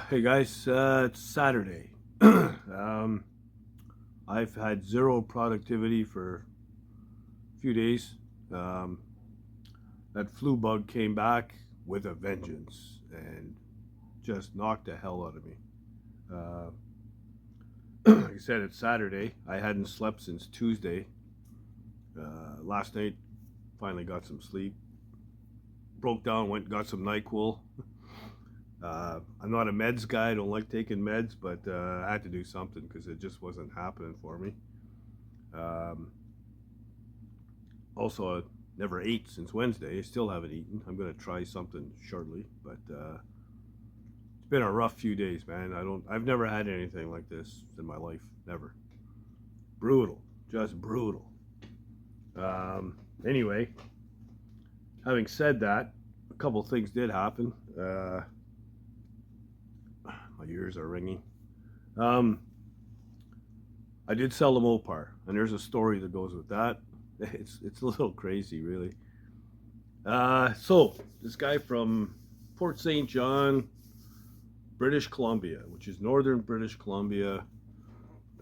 Hey guys, it's Saturday. um, I've had zero productivity for a few days. Um, that flu bug came back with a vengeance and just knocked the hell out of me. Uh, like I said, it's Saturday. I hadn't slept since Tuesday. Last night, finally got some sleep. Broke down, went and got some NyQuil. I'm not a meds guy. I don't like taking meds, but I had to do something because it just wasn't happening for me. Um, Also, I never ate since Wednesday. I still haven't eaten. I'm gonna try something shortly, but it's been a rough few days, man. I've never had anything like this in my life. Never. Brutal, just brutal. Anyway, having said that, a couple things did happen. My ears are ringing. Um, I did sell the Mopar, and there's a story that goes with that. It's a little crazy, really. So this guy from Port St. John, British Columbia, which is northern British Columbia,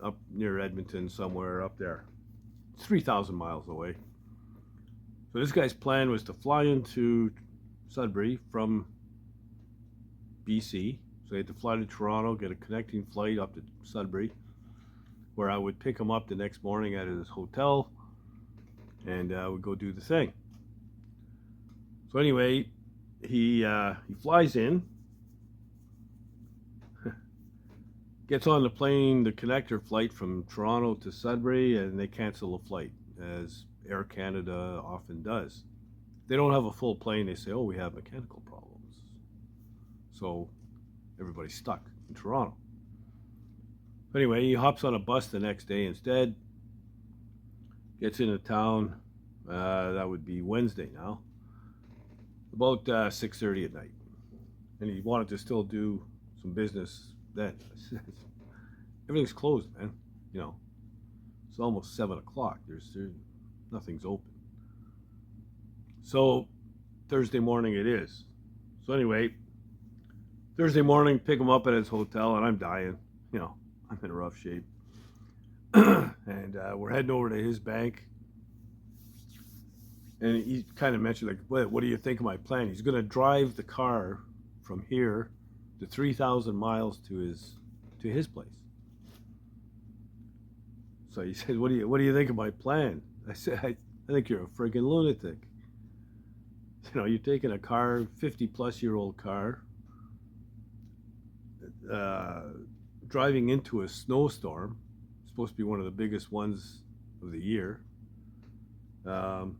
up near Edmonton, somewhere up there. It's 3,000 miles away. So this guy's plan was to fly into Sudbury from BC. So he had to fly to Toronto, get a connecting flight up to Sudbury, where I would pick him up the next morning at his hotel, and would go do the thing. So anyway, he flies in, gets on the plane, the connector flight from Toronto to Sudbury, and they cancel the flight, as Air Canada often does. They don't have a full plane. They say, "Oh, we have mechanical problems," so everybody's stuck in Toronto. Anyway, he hops on a bus the next day instead. Gets into town. That would be Wednesday now, about 6:30 at night, and he wanted to still do some business then. Everything's closed, man. You know, it's almost 7 o'clock. There's nothing's open. So Thursday morning it is. So anyway, Thursday morning, pick him up at his hotel, and I'm dying. You know, I'm in rough shape, and we're heading over to his bank. And he kind of mentioned, like, what do you think of my plan? He's going to drive the car from here to 3,000 miles to his place. So he said, what do you think of my plan? I said, I think you're a freaking lunatic. You know, you're taking a car, 50-plus-year-old car, uh, driving into a snowstorm. It's supposed to be one of the biggest ones of the year. And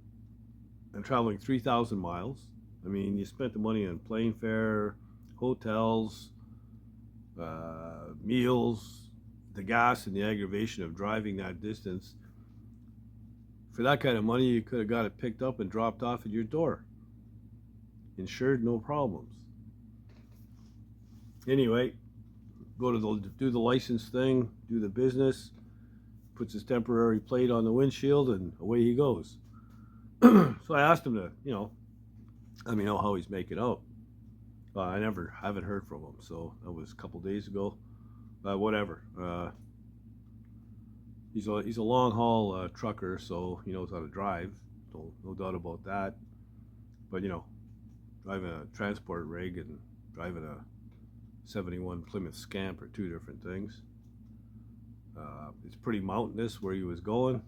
traveling 3,000 miles. I mean, you spent the money on plane fare, hotels, meals, the gas, and the aggravation of driving that distance. For that kind of money, you could have got it picked up and dropped off at your door. Insured, no problems. Anyway, do the license thing, do the business, puts his temporary plate on the windshield, and away he goes. So I asked him to, let me know how he's making out. I haven't heard from him, so that was a couple days ago. Whatever. He's a long haul trucker, so he knows how to drive. No doubt about that. But driving a transport rig and driving a '71 Plymouth Scamp are two different things. It's pretty mountainous where he was going.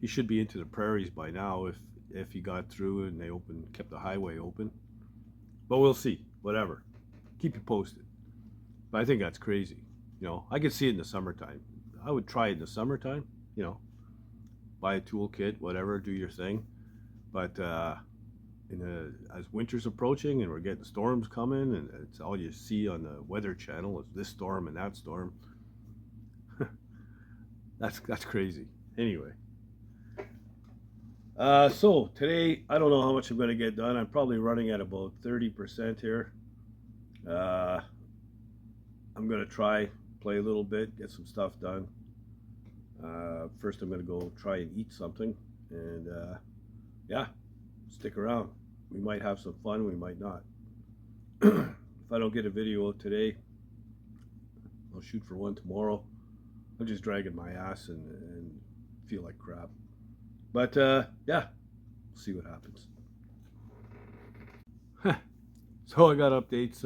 He should be into the prairies by now if he got through and they kept the highway open. But we'll see. Whatever. Keep you posted. But I think that's crazy. I could see it in the summertime. I would try it in the summertime. Buy a toolkit, whatever, do your thing. But as winter's approaching and we're getting storms coming, and it's all you see on the Weather Channel is this storm and that storm. That's crazy. Anyway. So today, I don't know how much I'm going to get done. I'm probably running at about 30% here. I'm going to play a little bit, get some stuff done. First, I'm going to go try and eat something. And yeah, stick around. We might have some fun, we might not. If I don't get a video today, I'll shoot for one tomorrow. I'm just dragging my ass and feel like crap. But yeah, we'll see what happens. So I got updates.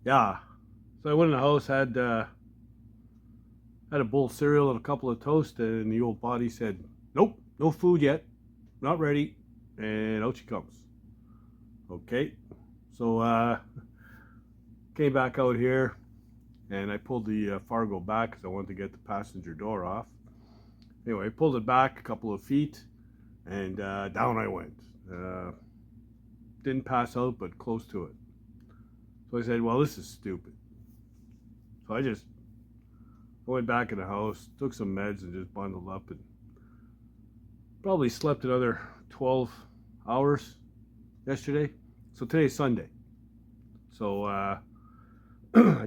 Yeah. So I went in the house, had a bowl of cereal and a couple of toast, and the old body said, "Nope, no food yet, not ready." And out she comes. Okay. So came back out here, and I pulled the Fargo back because I wanted to get the passenger door off. Anyway, I pulled it back a couple of feet, and down I went. Didn't pass out, but close to it. So I said, well, this is stupid. So I went back in the house, took some meds, and just bundled up, and probably slept another 12 hours yesterday. So today's Sunday. So I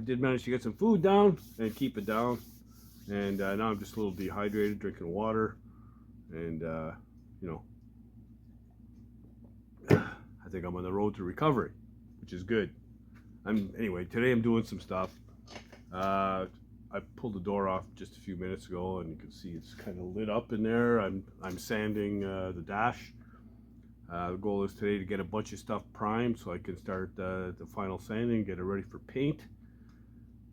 did manage to get some food down and keep it down. And now I'm just a little dehydrated, drinking water. And, you know, I think I'm on the road to recovery, which is good. Anyway, today I'm doing some stuff. I pulled the door off just a few minutes ago, and you can see it's kind of lit up in there. I'm sanding the dash. The goal is today to get a bunch of stuff primed so I can start the final sanding, get it ready for paint.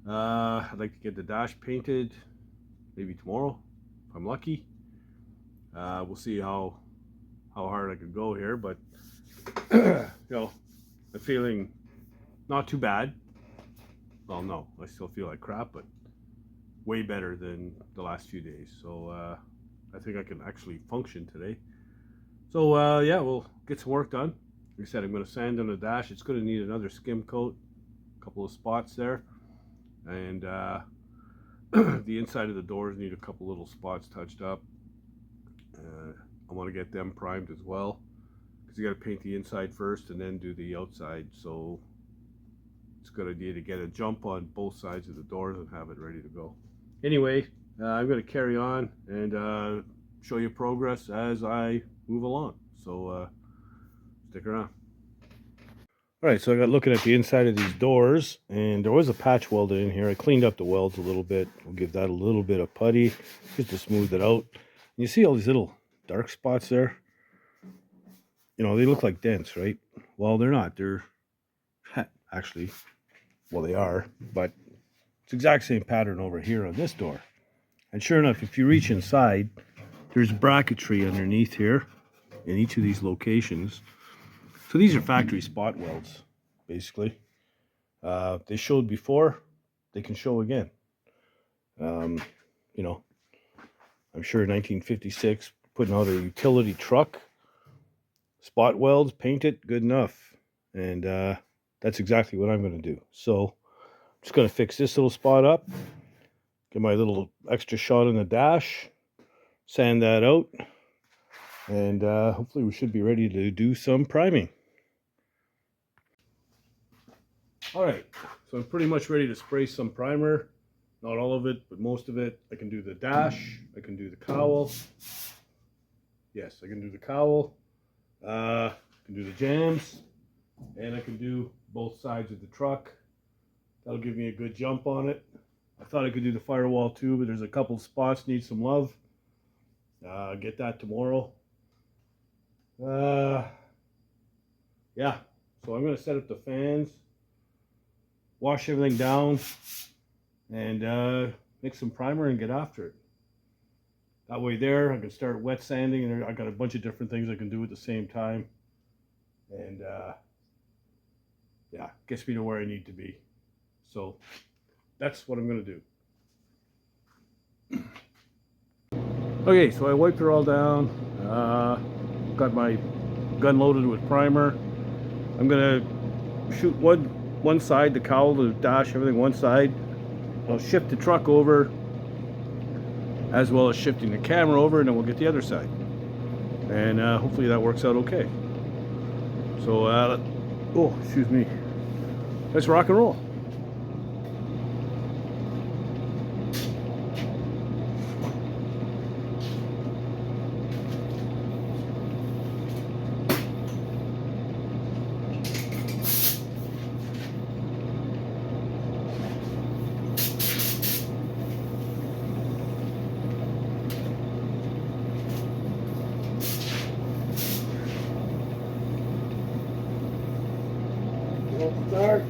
I'd like to get the dash painted maybe tomorrow if I'm lucky. We'll see how hard I can go here, but you know, I'm feeling not too bad. Well, no, I still feel like crap, but way better than the last few days. So I think I can actually function today. So yeah, we'll get some work done. Like I said, I'm going to sand on the dash. It's going to need another skim coat, a couple of spots there, and the inside of the doors need a couple little spots touched up. I want to get them primed as well, because you got to paint the inside first and then do the outside. So it's a good idea to get a jump on both sides of the doors and have it ready to go. Anyway, I'm going to carry on and show you progress as I move along. So stick around. All right, so I got looking at the inside of these doors, and there was a patch welder in here. I cleaned up the welds a little bit. We'll give that a little bit of putty just to smooth it out. And you see all these little dark spots there? You know, they look like dents, right? Well, they're not. They're actually, well, they are, but it's the exact same pattern over here on this door. And sure enough, if you reach inside, there's bracketry underneath here in each of these locations. So these are factory spot welds, basically. They showed before, they can show again. You know, I'm sure 1956, putting out a utility truck, spot welds, paint it, good enough. And that's exactly what I'm going to do. So I'm just going to fix this little spot up, get my little extra shot on the dash, sand that out, and hopefully we should be ready to do some priming. All right, so I'm pretty much ready to spray some primer. Not all of it, but most of it. I can do the dash, I can do the cowl. Yes, I can do the cowl. I can do the jambs, and I can do both sides of the truck. That'll give me a good jump on it. I thought I could do the firewall too, but there's a couple spots need some love. Get that tomorrow. Yeah, so I'm going to set up the fans, wash everything down, and mix some primer and get after it. That way there, I can start wet sanding, and I got a bunch of different things I can do at the same time. And yeah, gets me to where I need to be. So that's what I'm going to do. Okay, so I wiped her all down. Got my gun loaded with primer. I'm going to shoot one side, the cowl, the dash, everything one side. I'll shift the truck over, as well as shifting the camera over, and then we'll get the other side. And hopefully that works out okay. So, oh, excuse me. Let's rock and roll. Start.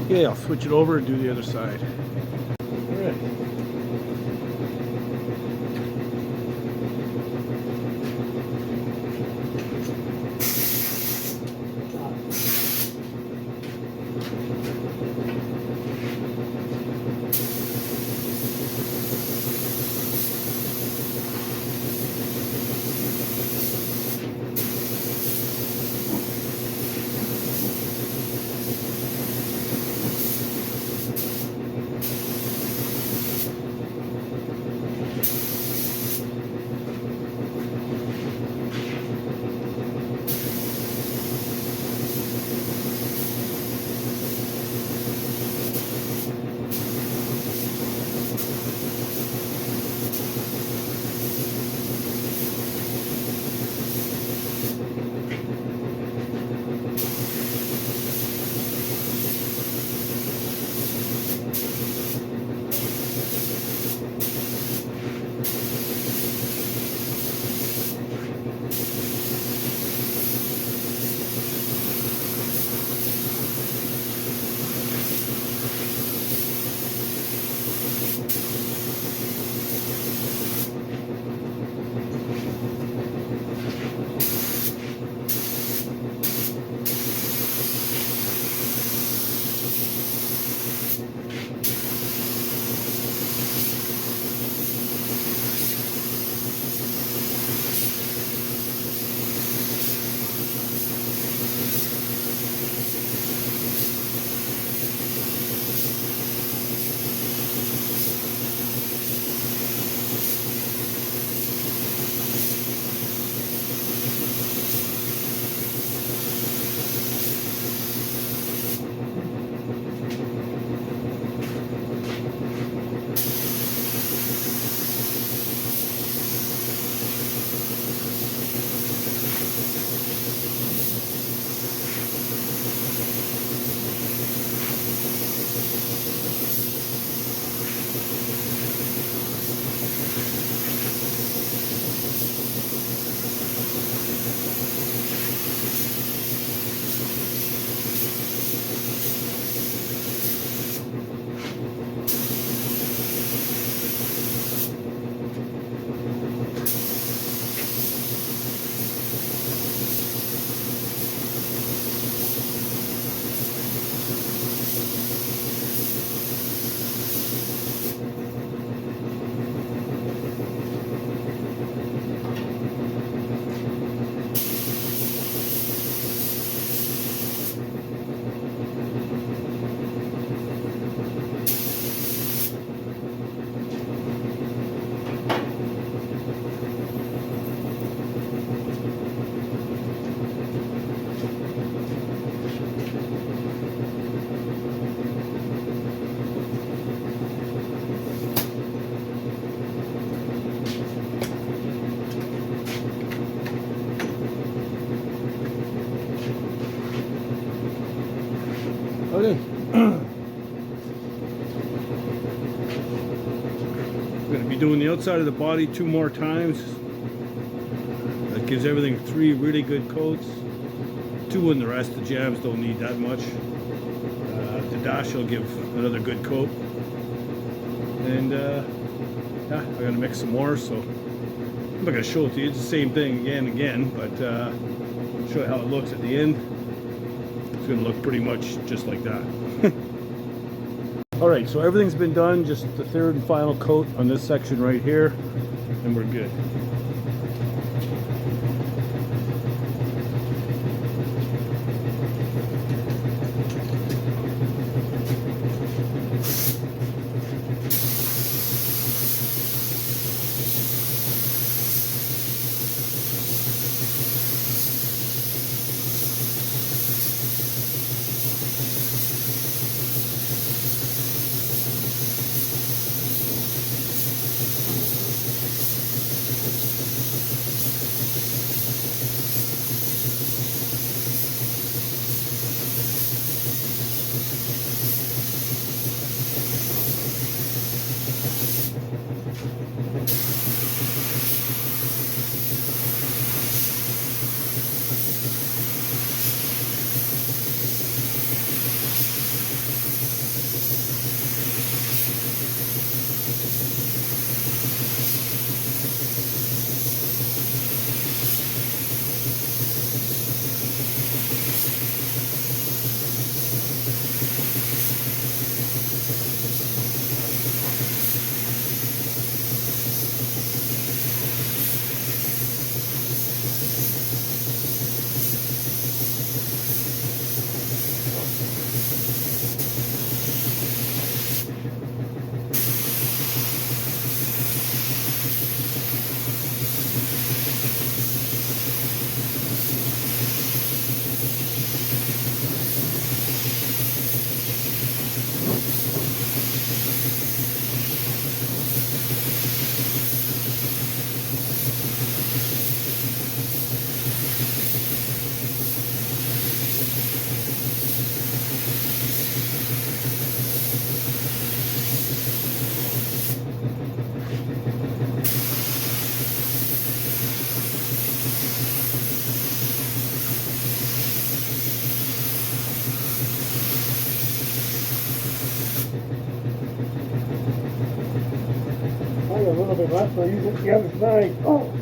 Okay, I'll switch it over and do the other side. All right. Okay. I'm going to be doing the outside of the body 2 more times. That gives everything 3 really good coats. 2 in the rest. The jams don't need that much. The dash will give another good coat. And yeah, I'm going to mix some more. So I'm not going to show it to you. It's the same thing again and again, but I'll show you how it looks at the end. It's going to look pretty much just like that. All right, so everything's been done, just the 3rd and final coat on this section right here, and we're good. A little bit left, so use it the other side. Oh!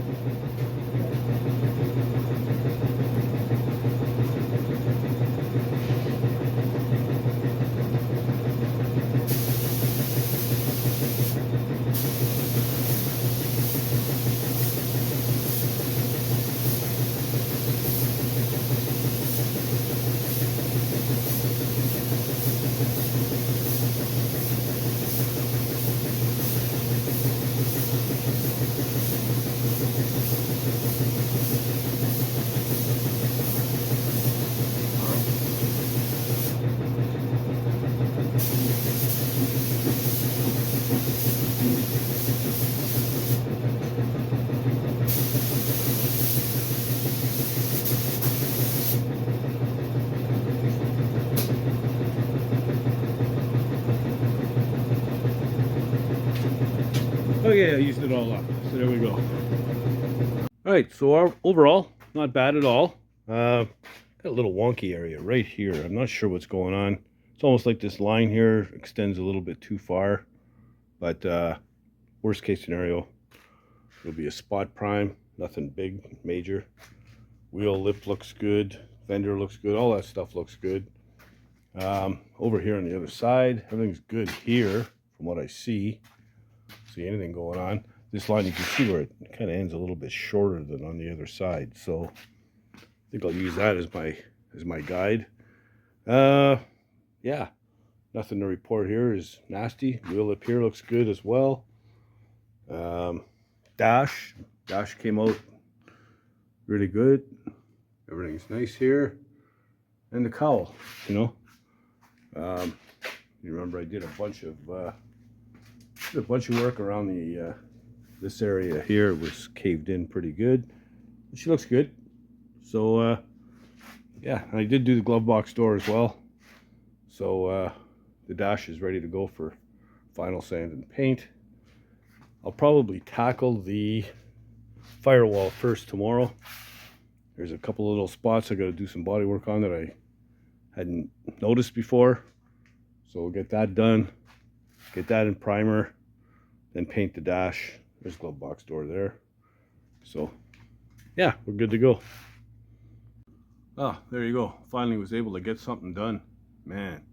Okay, I used it all up. So there we go. All right, so overall, not bad at all. Got a little wonky area right here. I'm not sure what's going on. It's almost like this line here extends a little bit too far. But worst case scenario, it'll be a spot prime. Nothing big, major. Wheel lip looks good. Fender looks good. All that stuff looks good. Over here on the other side, everything's good here from what I see. See anything going on. This line, you can see where it kind of ends a little bit shorter than on the other side. So I think I'll use that as my guide. Yeah, nothing to report here is nasty. Wheel lip here looks good as well. Dash came out really good. Everything's nice here. And the cowl, you know. You remember I did a bunch of work around the this area here. It was caved in pretty good. She looks good. So yeah, and I did do the glove box door as well. So the dash is ready to go for final sand and paint. I'll probably tackle the firewall first tomorrow. There's a couple of little spots I got to do some body work on that I hadn't noticed before. So we'll get that done, get that in primer, then paint the dash. There's a glove box door there. So yeah, we're good to go. Ah, there you go. Finally was able to get something done. Man.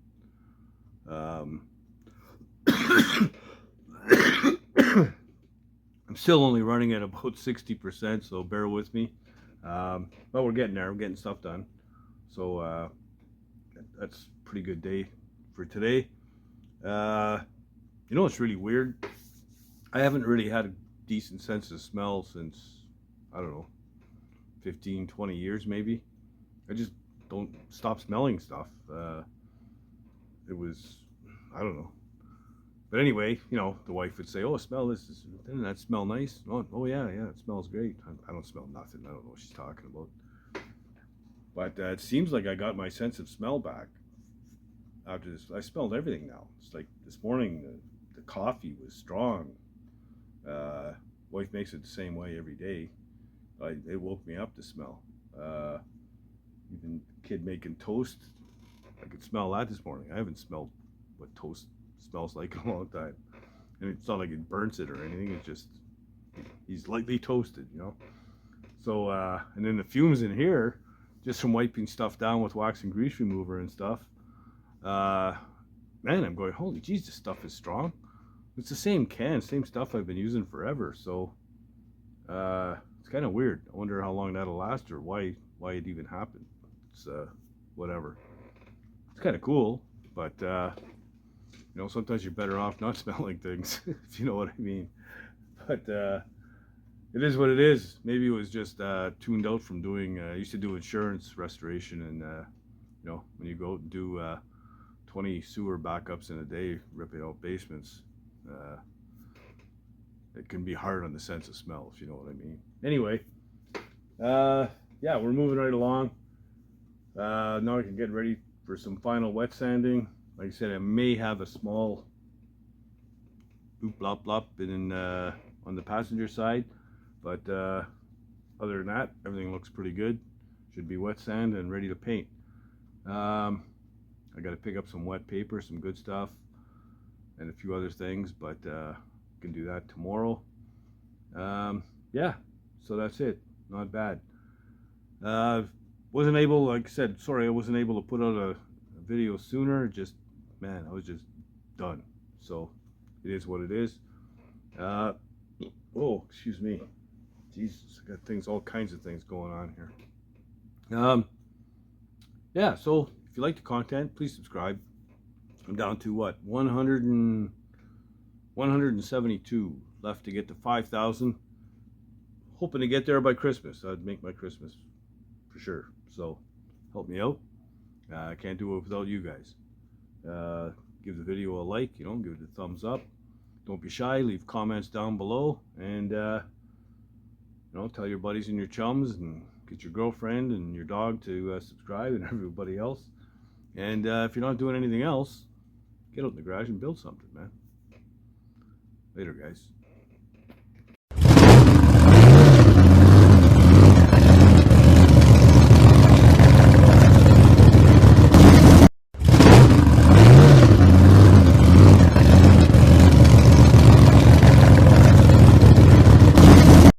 I'm still only running at about 60%, so bear with me. But we're getting there. We're getting stuff done. So that's a pretty good day for today. You know what's really weird? I haven't really had a decent sense of smell since, I don't know, 15, 20 years maybe. I just don't stop smelling stuff. It was, I don't know. But anyway, you know, the wife would say, "Oh, smell this. Doesn't that smell nice?" Oh yeah, it smells great. I don't smell nothing. I don't know what she's talking about. But it seems like I got my sense of smell back after this. I smelled everything now. It's like this morning, the coffee was strong. Wife makes it the same way every day. It woke me up to smell. Even kid making toast, I could smell that this morning. I haven't smelled what toast smells like in a long time. And it's not like it burns it or anything. It's just, he's lightly toasted, you know. So, and then the fumes in here, just from wiping stuff down with wax and grease remover and stuff, man, I'm going, holy jeez, this stuff is strong. It's the same can, same stuff I've been using forever. So, it's kind of weird. I wonder how long that'll last or why it even happened. It's, whatever. It's kind of cool, but, you know, sometimes you're better off not smelling things, if you know what I mean. But it is what it is. Maybe it was just tuned out from doing, I used to do insurance restoration, and, you know, when you go out and do 20 sewer backups in a day, ripping out basements, it can be hard on the sense of smell, if you know what I mean. Anyway, yeah, we're moving right along. Now I can get ready for some final wet sanding. Like I said, I may have a small bloop blop blop on the passenger side, but other than that, everything looks pretty good. Should be wet sand and ready to paint. I got to pick up some wet paper, some good stuff, and a few other things, but can do that tomorrow. Yeah, so that's it. Not bad. Wasn't able, like I said, sorry, I wasn't able to put out a video sooner. Just, man, I was just done. So it is what it is. Oh, excuse me. Jesus, I got things, all kinds of things going on here. Yeah, so if you like the content, please subscribe. I'm down to what, 172 left to get to 5,000. Hoping to get there by Christmas. That'd make my Christmas for sure. So help me out. I can't do it without you guys. Give the video a like, you know, give it a thumbs up. Don't be shy, leave comments down below, and you know, tell your buddies and your chums, and get your girlfriend and your dog to subscribe, and everybody else. And if you're not doing anything else, get out in the garage and build something, man. Later, guys.